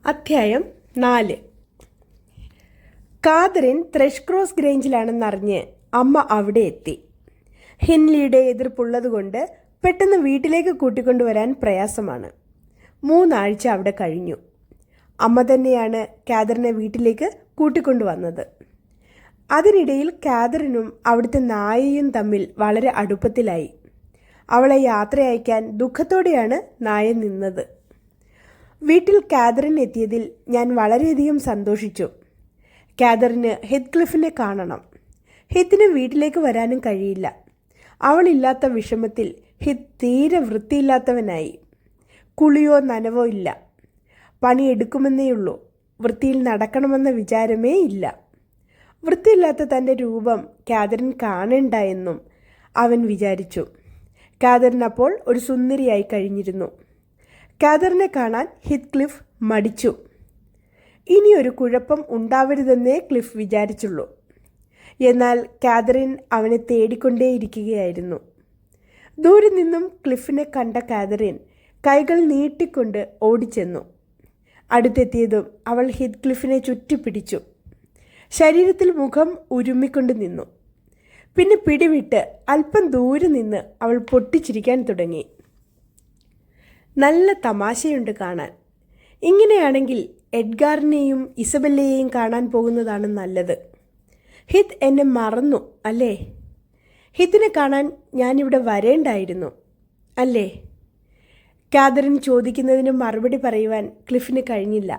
അധ്യായം 4. Catherine thrush cross ഗ്രേഞ്ചിലാണെന്നറിഞ്ഞ് അമ്മ അവിടെ എത്തി. ഹിൻലിയുടെ എതിർപ്പുള്ളതുകൊണ്ട് പെട്ടെന്ന് വീട്ടിലേക്ക് കൂട്ടിക്കൊണ്ടുവരാൻ പ്രയാസമാണ്. 3 ആഴ്ച അവിടെ കഴിഞ്ഞു. അമ്മ തന്നെയാണ് കാതറിനെ വീട്ടിലേക്ക് കൂട്ടിക്കൊണ്ടുവന്നത്. അതിനിടയിൽ കാതറിനും അവിടുത്തെ നായയും തമ്മിൽ വളരെ അടുപ്പത്തിലായി. അവളെ യാത്ര അയക്കാൻ ദുഃഖത്തോടെയാണ് നായ നിന്നത്. വീട്ടിൽ കാതറിൻ എത്തിയതിൽ ഞാൻ വളരെയധികം സന്തോഷിച്ചു. കാതറിന് ഹെത്ക്ലിഫിനെ കാണണം. ഹിത്തിന് വീട്ടിലേക്ക് വരാനും കഴിയില്ല. അവളില്ലാത്ത വിഷമത്തിൽ ഹിത്ത് തീരെ വൃത്തിയില്ലാത്തവനായി. കുളിയോ നനവോ ഇല്ല. പണിയെടുക്കുമെന്നേയുള്ളൂ, വൃത്തിയിൽ നടക്കണമെന്ന വിചാരമേ ഇല്ല. വൃത്തിയില്ലാത്ത തൻ്റെ രൂപം കാതറിൻ കാണേണ്ട എന്നും അവൻ വിചാരിച്ചു. കാതറിൻ അപ്പോൾ ഒരു സുന്ദരിയായി കഴിഞ്ഞിരുന്നു. കാതറിനെ കാണാൻ ഹിത്ക്ലിഫ് മടിച്ചു. ഇനിയൊരു കുഴപ്പം ഉണ്ടാവരുതെന്നേ ക്ലിഫ് വിചാരിച്ചുള്ളൂ. എന്നാൽ കാതറിൻ അവനെ തേടിക്കൊണ്ടേയിരിക്കുകയായിരുന്നു. ദൂരെ നിന്നും ക്ലിഫിനെ കണ്ട കാതറിൻ കൈകൾ നീട്ടിക്കൊണ്ട് ഓടിച്ചെന്നു. അടുത്തെത്തിയതും അവൾ ഹിത്ക്ലിഫിനെ ചുറ്റിപ്പിടിച്ചു. ശരീരത്തിൽ മുഖം ഉരുമ്മിക്കൊണ്ട് നിന്നു. പിന്നെ പിടിവിട്ട് അല്പം ദൂരെ നിന്ന് അവൾ പൊട്ടിച്ചിരിക്കാൻ തുടങ്ങി. നല്ല തമാശയുണ്ട് കാണാൻ. ഇങ്ങനെയാണെങ്കിൽ എഡ്ഗാറിനെയും ഇസബെല്ലയെയും കാണാൻ പോകുന്നതാണ് നല്ലത്. ഹിത്ത് എന്നെ മറന്നു അല്ലേ? ഹിത്തിനെ കാണാൻ ഞാനിവിടെ വരേണ്ടായിരുന്നു അല്ലേ? കാതറിൻ ചോദിക്കുന്നതിന് മറുപടി പറയുവാൻ ക്ലിഫിന് കഴിഞ്ഞില്ല.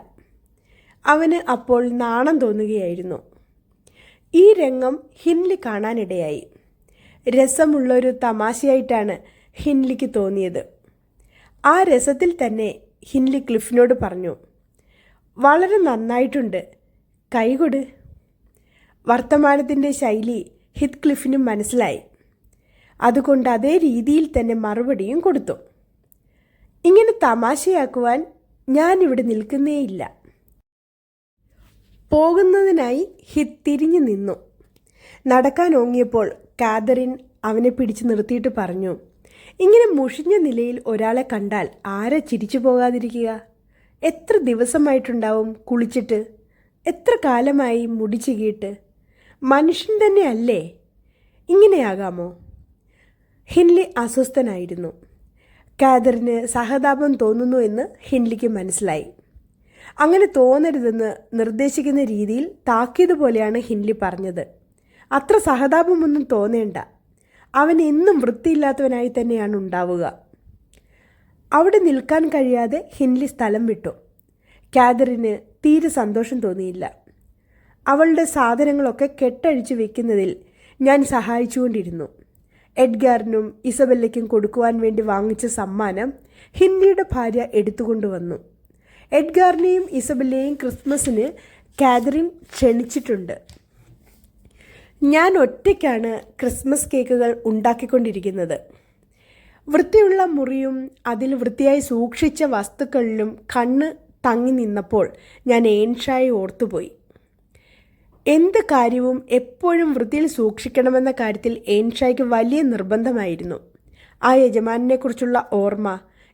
അവന് അപ്പോൾ നാണം തോന്നുകയായിരുന്നു. ഈ രംഗം ഹിൻലി കാണാനിടയായി. രസമുള്ളൊരു തമാശയായിട്ടാണ് ഹിൻലിക്ക് തോന്നിയത്. ആ രസത്തിൽ തന്നെ ഹിൻലി ക്ലിഫിനോട് പറഞ്ഞു, വളരെ നന്നായിട്ടുണ്ട്, കൈകൊട്. വർത്തമാനത്തിൻ്റെ ശൈലി ഹിത്ത് ക്ലിഫിനും മനസ്സിലായി. അതുകൊണ്ട് അതേ രീതിയിൽ തന്നെ മറുപടിയും കൊടുത്തു. ഇങ്ങനെ തമാശയാക്കുവാൻ ഞാനിവിടെ നിൽക്കുന്നേയില്ല. പോകുന്നതിനായി ഹിത്ത് തിരിഞ്ഞു നിന്നു. നടക്കാൻ ഓങ്ങിയപ്പോൾ കാതറിൻ അവനെ പിടിച്ചു നിർത്തിയിട്ട് പറഞ്ഞു, ഇങ്ങനെ മുഷിഞ്ഞ നിലയിൽ ഒരാളെ കണ്ടാൽ ആരെ ചിരിച്ചു പോകാതിരിക്കുക? എത്ര ദിവസമായിട്ടുണ്ടാവും കുളിച്ചിട്ട്? എത്ര കാലമായി മുടി ചീകിയിട്ട്? മനുഷ്യൻ തന്നെ അല്ലേ? ഇങ്ങനെയാകാമോ? ഹിൻലി അസ്വസ്ഥനായിരുന്നു. കാതറിന് സഹതാപം തോന്നുന്നു എന്ന് ഹിൻലിക്ക് മനസ്സിലായി. അങ്ങനെ തോന്നരുതെന്ന് നിർദ്ദേശിക്കുന്ന രീതിയിൽ താക്കീത് പോലെയാണ് ഹിൻലി പറഞ്ഞത്. അത്ര സഹതാപമൊന്നും തോന്നേണ്ട. അവൻ എന്നും വൃത്തിയില്ലാത്തവനായി തന്നെയാണ് ഉണ്ടാവുക. അവിടെ നിൽക്കാൻ കഴിയാതെ ഹിൻലി സ്ഥലം വിട്ടു. കാതറിന് തീരെ സന്തോഷം തോന്നിയില്ല. അവളുടെ സാധനങ്ങളൊക്കെ കെട്ടഴിച്ച് വെക്കുന്നതിൽ ഞാൻ സഹായിച്ചുകൊണ്ടിരുന്നു. എഡ്ഗാറിനും ഇസബെല്ലയ്ക്കും കൊടുക്കുവാൻ വേണ്ടി വാങ്ങിച്ച സമ്മാനം ഹിൻലിയുടെ ഭാര്യ എടുത്തുകൊണ്ടുവന്നു. എഡ്ഗാറിനെയും ഇസബെല്ലയെയും ക്രിസ്മസിന് കാതറിൻ ക്ഷണിച്ചിട്ടുണ്ട്. ഞാൻ ഒറ്റയ്ക്കാണ് ക്രിസ്മസ് കേക്കുകൾ ഉണ്ടാക്കിക്കൊണ്ടിരിക്കുന്നത്. വൃത്തിയുള്ള മുറിയും അതിൽ വൃത്തിയായി സൂക്ഷിച്ച വസ്തുക്കളിലും കണ്ണ് തങ്ങി നിന്നപ്പോൾ ഞാൻ ഏൻഷായെ ഓർത്തുപോയി. എന്ത് കാര്യവും എപ്പോഴും വൃത്തിയിൽ സൂക്ഷിക്കണമെന്ന കാര്യത്തിൽ ഏൻഷായ്ക്ക് വലിയ നിർബന്ധമായിരുന്നു. ആ യജമാനെക്കുറിച്ചുള്ള ഓർമ്മ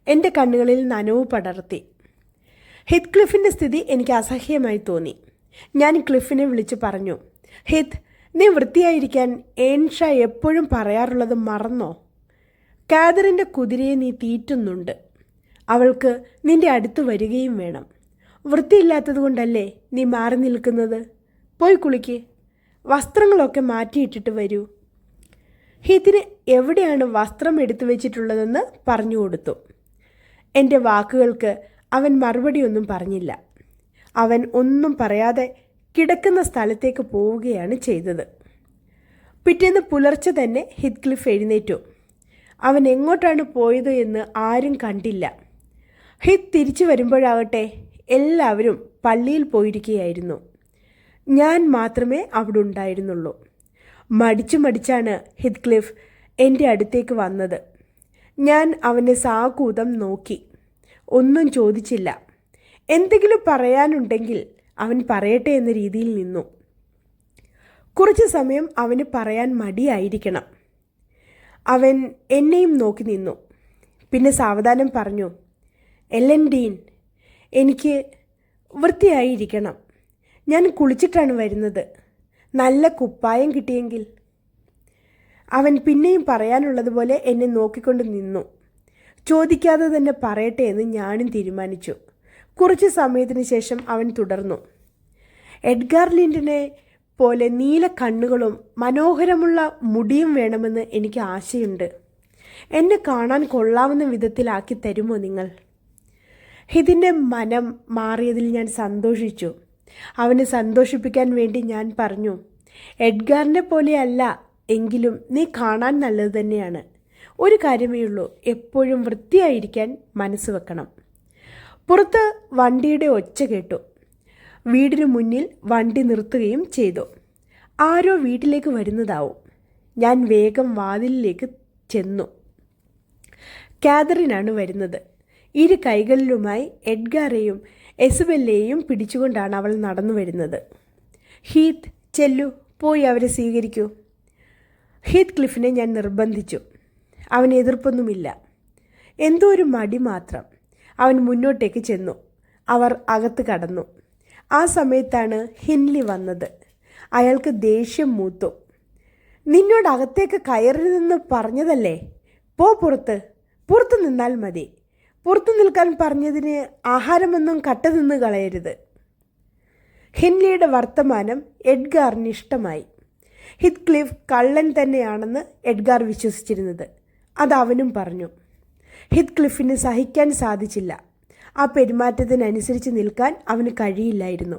എൻ്റെ കണ്ണുകളിൽ നനവ് പടർത്തി. ഹിത്ത് ക്ലിഫിൻ്റെ സ്ഥിതി എനിക്ക് അസഹ്യമായി തോന്നി. ഞാൻ ക്ലിഫിനെ വിളിച്ചു പറഞ്ഞു, ഹിത്ത്, നീ വൃത്തിയായിരിക്കാൻ ഏൻഷാ എപ്പോഴും പറയാറുള്ളത് മറന്നോ? കാതറിൻ്റെ കുതിരയെ നീ തീറ്റുന്നുണ്ട്. അവൾക്ക് നിന്റെ അടുത്ത് വരികയും വേണം. വൃത്തിയില്ലാത്തത് കൊണ്ടല്ലേ നീ മാറി നിൽക്കുന്നത്? പോയി കുളിക്ക്. വസ്ത്രങ്ങളൊക്കെ മാറ്റിയിട്ടിട്ട് വരൂ. ഹിത്തിന് എവിടെയാണ് വസ്ത്രം എടുത്തു വെച്ചിട്ടുള്ളതെന്ന് പറഞ്ഞു കൊടുത്തു. എൻ്റെ വാക്കുകൾക്ക് അവൻ മറുപടിയൊന്നും പറഞ്ഞില്ല. അവൻ ഒന്നും പറയാതെ കിടക്കുന്ന സ്ഥലത്തേക്ക് പോവുകയാണ് ചെയ്തത്. പിറ്റേന്ന് പുലർച്ചെ തന്നെ ഹിത്ക്ലിഫ് എഴുന്നേറ്റു. അവൻ എങ്ങോട്ടാണ് പോയത് എന്ന് ആരും കണ്ടില്ല. ഹിത്ത് തിരിച്ചു വരുമ്പോഴാകട്ടെ എല്ലാവരും പള്ളിയിൽ പോയിരിക്കുകയായിരുന്നു. ഞാൻ മാത്രമേ അവിടെ ഉണ്ടായിരുന്നുള്ളൂ. മടിച്ചാണ് ഹിത്ക്ലിഫ് എൻ്റെ അടുത്തേക്ക് വന്നത്. ഞാൻ അവനെ സാകൂതം നോക്കി. ഒന്നും ചോദിച്ചില്ല. എന്തെങ്കിലും പറയാനുണ്ടെങ്കിൽ അവൻ പറയട്ടെ എന്ന രീതിയിൽ നിന്നു. കുറച്ച് സമയം അവന് പറയാൻ മടിയായിരിക്കണം. അവൻ എന്നെയും നോക്കി നിന്നു. പിന്നെ സാവധാനം പറഞ്ഞു, എല്ലൻ ഡീൻ, എനിക്ക് വൃത്തിയായിരിക്കണം. ഞാൻ കുളിച്ചിട്ടാണ് വരുന്നത്. നല്ല കുപ്പായം കിട്ടിയെങ്കിൽ. അവൻ പിന്നെയും പറയാനുള്ളതുപോലെ എന്നെ നോക്കിക്കൊണ്ട് നിന്നു. ചോദിക്കാതെ തന്നെ പറയട്ടെ എന്ന് ഞാനും തീരുമാനിച്ചു. കുറച്ച് സമയത്തിന് ശേഷം അവൻ തുടർന്നു. എഡ്ഗാർ ലിൻഡനെ പോലെ നീല കണ്ണുകളും മനോഹരമുള്ള മുടിയും വേണമെന്ന് എനിക്ക് ആശയുണ്ട്. എന്നെ കാണാൻ കൊള്ളാവുന്ന വിധത്തിലാക്കി തരുമോ നിങ്ങൾ? ഹിതിൻ്റെ മനം മാറിയതിൽ ഞാൻ സന്തോഷിച്ചു. അവനെ സന്തോഷിപ്പിക്കാൻ വേണ്ടി ഞാൻ പറഞ്ഞു, എഡ്ഗാറിനെ പോലെയല്ല, എങ്കിലും നീ കാണാൻ നല്ലത് തന്നെയാണ്. ഒരു കാര്യമേ ഉള്ളൂ, എപ്പോഴും വൃത്തിയായിരിക്കാൻ മനസ്സ് വെക്കണം. പുറത്ത് വണ്ടിയുടെ ഒച്ച കേട്ടു. വീടിനു മുന്നിൽ വണ്ടി നിർത്തുകയും ചെയ്തു. ആരോ വീട്ടിലേക്ക് വരുന്നതാവും. ഞാൻ വേഗം വാതിലിലേക്ക് ചെന്നു. കാതറിനാണ് വരുന്നത്. ഇരു കൈകളിലുമായി എഡ്ഗാറെയും എസബെല്ലയെയും പിടിച്ചുകൊണ്ടാണ് അവൾ നടന്നു വരുന്നത്. ഹീത്ത്, ചെല്ലു, പോയി അവരെ സ്വീകരിക്കൂ. ഹീത്ത് ക്ലിഫിനെ ഞാൻ നിർബന്ധിച്ചു. അവൻ എതിർപ്പൊന്നുമില്ല. എന്തോ ഒരു മടി മാത്രം. അവൻ മുന്നോട്ടേക്ക് ചെന്നു. അവർ അകത്ത് കടന്നു. ആ സമയത്താണ് ഹിൻലി വന്നത്. അയാൾക്ക് ദേഷ്യം മൂത്തു. നിന്നോട് അകത്തേക്ക് കയറരുതെന്ന് പറഞ്ഞതല്ലേ? പോ പുറത്ത്. പുറത്തു നിന്നാൽ മതി. പുറത്തു നിൽക്കാൻ പറഞ്ഞതിന് ആഹാരമൊന്നും കട്ടതിന്ന് കളയരുത്. ഹിൻലിയുടെ വർത്തമാനം എഡ്ഗാറിന് ഇഷ്ടമായി. ഹിത്ക്ലിഫ് കള്ളൻ തന്നെയാണെന്ന് എഡ്ഗാർ വിശ്വസിച്ചിരുന്നത്. അത് അവനും പറഞ്ഞു. ഹിത്ക്ലിഫിന് സഹിക്കാൻ സാധിച്ചില്ല. ആ പെരുമാറ്റത്തിനനുസരിച്ച് നിൽക്കാൻ അവന് കഴിയില്ലായിരുന്നു.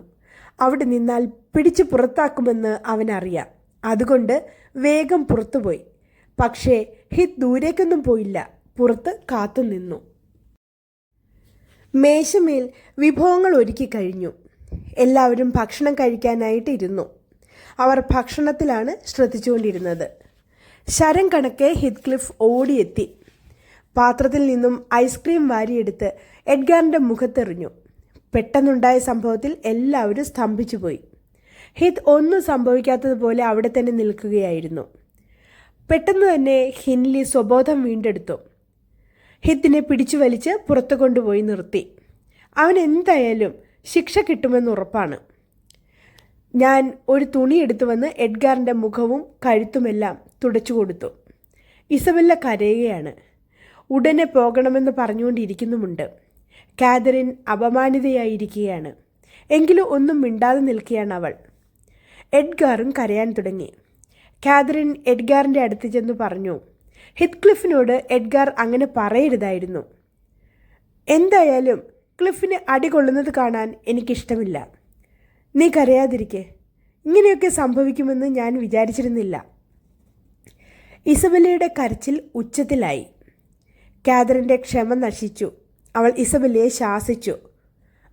അവിടെ നിന്നാൽ പിടിച്ചു പുറത്താക്കുമെന്ന് അവനറിയാം. അതുകൊണ്ട് വേഗം പുറത്തുപോയി. പക്ഷേ ഹിത് ദൂരേക്കൊന്നും പോയില്ല. പുറത്ത് കാത്തുനിന്നു. മേശമേൽ വിഭവങ്ങൾ ഒരുക്കി കഴിഞ്ഞു. എല്ലാവരും ഭക്ഷണം കഴിക്കാനായിട്ട് ഇരുന്നു. അവർ ഭക്ഷണത്തിലാണ് ശ്രദ്ധിച്ചുകൊണ്ടിരുന്നത്. ശരം കണക്കെ ഹിത്ക്ലിഫ് ഓടിയെത്തി. പാത്രത്തിൽ നിന്നും ഐസ്ക്രീം വാരിയെടുത്ത് എഡ്ഗാറിൻ്റെ മുഖത്തെറിഞ്ഞു. പെട്ടെന്നുണ്ടായ സംഭവത്തിൽ എല്ലാവരും സ്തംഭിച്ചുപോയി. ഹിത് ഒന്നും സംഭവിക്കാത്തതുപോലെ അവിടെ തന്നെ നിൽക്കുകയായിരുന്നു. പെട്ടെന്ന് തന്നെ ഹിൻലി സ്വബോധം വീണ്ടെടുത്തു. ഹിത്തിനെ പിടിച്ചു വലിച്ച് പുറത്തു കൊണ്ടുപോയി നിർത്തി. അവൻ എന്തായാലും ശിക്ഷ കിട്ടുമെന്ന് ഉറപ്പാണ്. ഞാൻ ഒരു തുണി എടുത്തു വന്ന് എഡ്ഗാറിൻ്റെ മുഖവും കഴുത്തുമെല്ലാം തുടച്ചു കൊടുത്തു. ഇസബെല്ല കരയുകയാണ്. ഉടനെ പോകണമെന്ന് പറഞ്ഞുകൊണ്ടിരിക്കുന്നുമുണ്ട്. കാതറിൻ അപമാനിതയായിരിക്കുകയാണ്. എങ്കിലും ഒന്നും മിണ്ടാതെ നിൽക്കുകയാണ് അവൾ. എഡ്ഗാറും കരയാൻ തുടങ്ങി. കാതറിൻ എഡ്ഗാറിൻ്റെ അടുത്ത് ചെന്ന് പറഞ്ഞു, ഹിത്ക്ലിഫിനോട് എഡ്ഗാർ അങ്ങനെ പറയരുതായിരുന്നു. എന്തായാലും ക്ലിഫിന് അടി കൊള്ളുന്നത് കാണാൻ എനിക്കിഷ്ടമില്ല. നീ കരയാതിരിക്കെ. ഇങ്ങനെയൊക്കെ സംഭവിക്കുമെന്ന് ഞാൻ വിചാരിച്ചിരുന്നില്ല. ഇസബെല്ലയുടെ കരച്ചിൽ ഉച്ചത്തിലായി. കാതറിൻ്റെ ക്ഷമ നശിച്ചു. അവൾ ഇസബെല്ലയെ ശാസിച്ചു.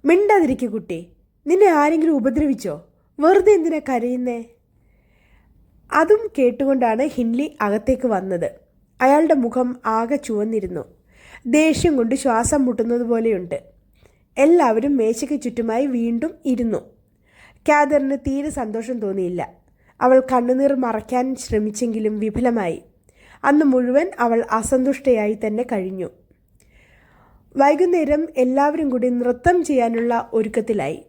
മിണ്ടാതിരിക്കു കുട്ടി. നിന്നെ ആരെങ്കിലും ഉപദ്രവിച്ചോ? വെറുതെ എന്തിനാ കരയുന്നേ? അതും കേട്ടുകൊണ്ടാണ് ഹിൻലി അകത്തേക്ക് വന്നത്. അയാളുടെ മുഖം ആകെ ചുവന്നിരുന്നു. ദേഷ്യം കൊണ്ട് ശ്വാസം മുട്ടുന്നത് പോലെയുണ്ട്. എല്ലാവരും മേശയ്ക്ക് ചുറ്റുമായി വീണ്ടും ഇരുന്നു. കാതറിന് തീരെ സന്തോഷം തോന്നിയില്ല. അവൾ കണ്ണുനീർ മറയ്ക്കാൻ ശ്രമിച്ചെങ്കിലും വിഫലമായി. അന്ന് മുഴുവൻ അവൾ അസന്തുഷ്ടയായി തന്നെ കഴിഞ്ഞു. വൈകുന്നേരം എല്ലാവരും കൂടി നൃത്തം ചെയ്യാനുള്ള ഒരുക്കത്തിലായി.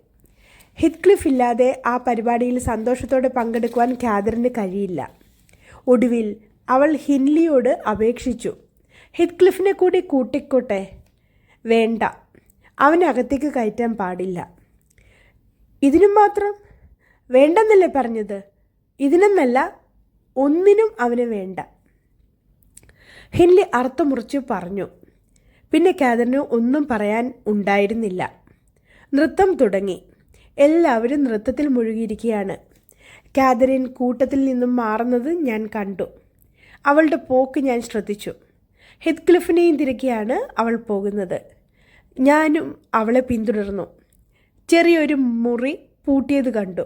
ഹിത്ക്ലിഫ് ഇല്ലാതെ ആ പരിപാടിയിൽ സന്തോഷത്തോടെ പങ്കെടുക്കുവാൻ കാതറിന് കഴിയില്ല. ഒടുവിൽ അവൾ ഹിൻലിയോട് അപേക്ഷിച്ചു, ഹിത്ക്ലിഫിനെ കൂടി കൂട്ടിക്കോട്ടെ. വേണ്ട, അവനെ അകത്തേക്ക് കയറ്റാൻ പാടില്ല. ഇതിനും മാത്രം വേണ്ടെന്നല്ലേ പറഞ്ഞത്? ഇതിനെന്നല്ല, ഒന്നിനും അവന് വേണ്ട. ഹിൻലി അർത്ഥമുറിച്ചു പറഞ്ഞു. പിന്നെ കാതറിന് ഒന്നും പറയാൻ ഉണ്ടായിരുന്നില്ല. നൃത്തം തുടങ്ങി. എല്ലാവരും നൃത്തത്തിൽ മുഴുകിയിരിക്കുകയാണ്. കാതറിൻ കൂട്ടത്തിൽ നിന്നും മാറുന്നത് ഞാൻ കണ്ടു. അവളുടെ പോക്ക് ഞാൻ ശ്രദ്ധിച്ചു. ഹിത്ക്ലിഫിനെയും തിരക്കിയാണ് അവൾ പോകുന്നത്. ഞാനും അവളെ പിന്തുടർന്നു. ചെറിയൊരു മുറി പൂട്ടിയത് കണ്ടു.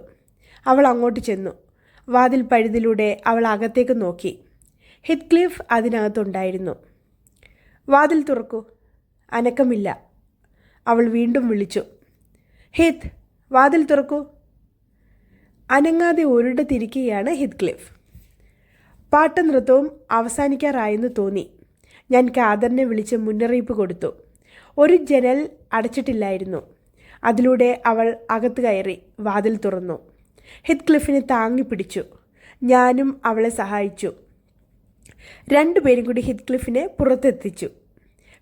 അവൾ അങ്ങോട്ട് ചെന്നു. വാതിൽ പഴുതിലൂടെ അവൾ അകത്തേക്ക് നോക്കി. ഹിത്ക്ലിഫ് അതിനകത്തുണ്ടായിരുന്നു. വാതിൽ തുറക്കൂ. അനക്കമില്ല. അവൾ വീണ്ടും വിളിച്ചു, ഹിത്, വാതിൽ തുറക്കൂ. അനങ്ങാതെ ഒരിടത്തിരിക്കുകയാണ് ഹിത്ക്ലിഫ്. പാട്ട് നൃത്തവും അവസാനിക്കാറായെന്ന് തോന്നി. ഞാൻ കാതറിനെ വിളിച്ച് മുന്നറിയിപ്പ് കൊടുത്തു. ഒരു ജനൽ അടച്ചിട്ടില്ലായിരുന്നു. അതിലൂടെ അവൾ അകത്ത് കയറി വാതിൽ തുറന്നു. ഹെത്ക്ലിഫിനെ താങ്ങി പിടിച്ചു. ഞാനും അവളെ സഹായിച്ചു. രണ്ടുപേരും കൂടി ഹെത്ക്ലിഫിനെ പുറത്തെത്തിച്ചു.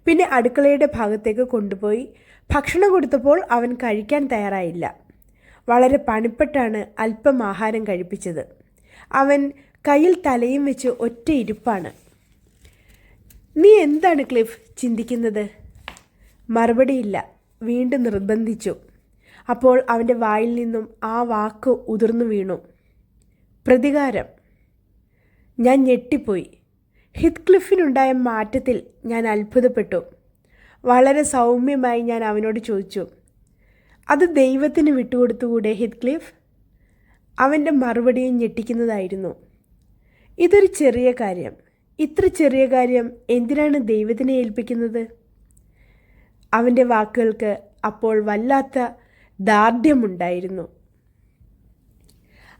പിന്നെ അടുക്കളയുടെ ഭാഗത്തേക്ക് കൊണ്ടുപോയി ഭക്ഷണം കൊടുത്തപ്പോൾ അവൻ കഴിക്കാൻ തയ്യാറായില്ല. വളരെ പണിപ്പെട്ടാണ് അല്പം ആഹാരം കഴിപ്പിച്ചത്. അവൻ കയ്യിൽ തലയും വെച്ച് ഒറ്റ ഇരിപ്പാണ്. നീ എന്താണ് ക്ലിഫ് ചിന്തിക്കുന്നത്? മറുപടിയില്ല. വീണ്ടും നിർബന്ധിച്ചു. അപ്പോൾ അവൻ്റെ വായിൽ നിന്നും ആ വാക്ക് ഉതിർന്നു വീണു. പ്രതികാരം. ഞാൻ ഞെട്ടിപ്പോയി. ഹെത്ക്ലിഫിനുണ്ടായ മാറ്റത്തിൽ ഞാൻ അത്ഭുതപ്പെട്ടു. വളരെ സൗമ്യമായി ഞാൻ അവനോട് ചോദിച്ചു, അത് ദൈവത്തിന് വിട്ടുകൊടുത്തുകൂടെ ഹെത്ക്ലിഫ്? അവൻ്റെ മറുപടിയും ഞെട്ടിക്കുന്നതായിരുന്നു. ഇതൊരു ചെറിയ കാര്യം. ഇത്ര ചെറിയ കാര്യം എന്തിനാണ് ദൈവത്തിനെ ഏൽപ്പിക്കുന്നത്? അവൻ്റെ വാക്കുകൾക്ക് അപ്പോൾ വല്ലാത്ത ദാർഢ്യമുണ്ടായിരുന്നു.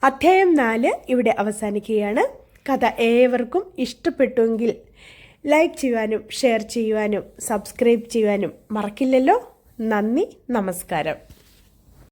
അധ്യായം 4 ഇവിടെ അവസാനിക്കുകയാണ്. കഥ ഏവർക്കും ഇഷ്ടപ്പെട്ടുവെങ്കിൽ ലൈക്ക് ചെയ്യുവാനും ഷെയർ ചെയ്യുവാനും സബ്സ്ക്രൈബ് ചെയ്യുവാനും മറക്കില്ലല്ലോ. നന്ദി, നമസ്കാരം.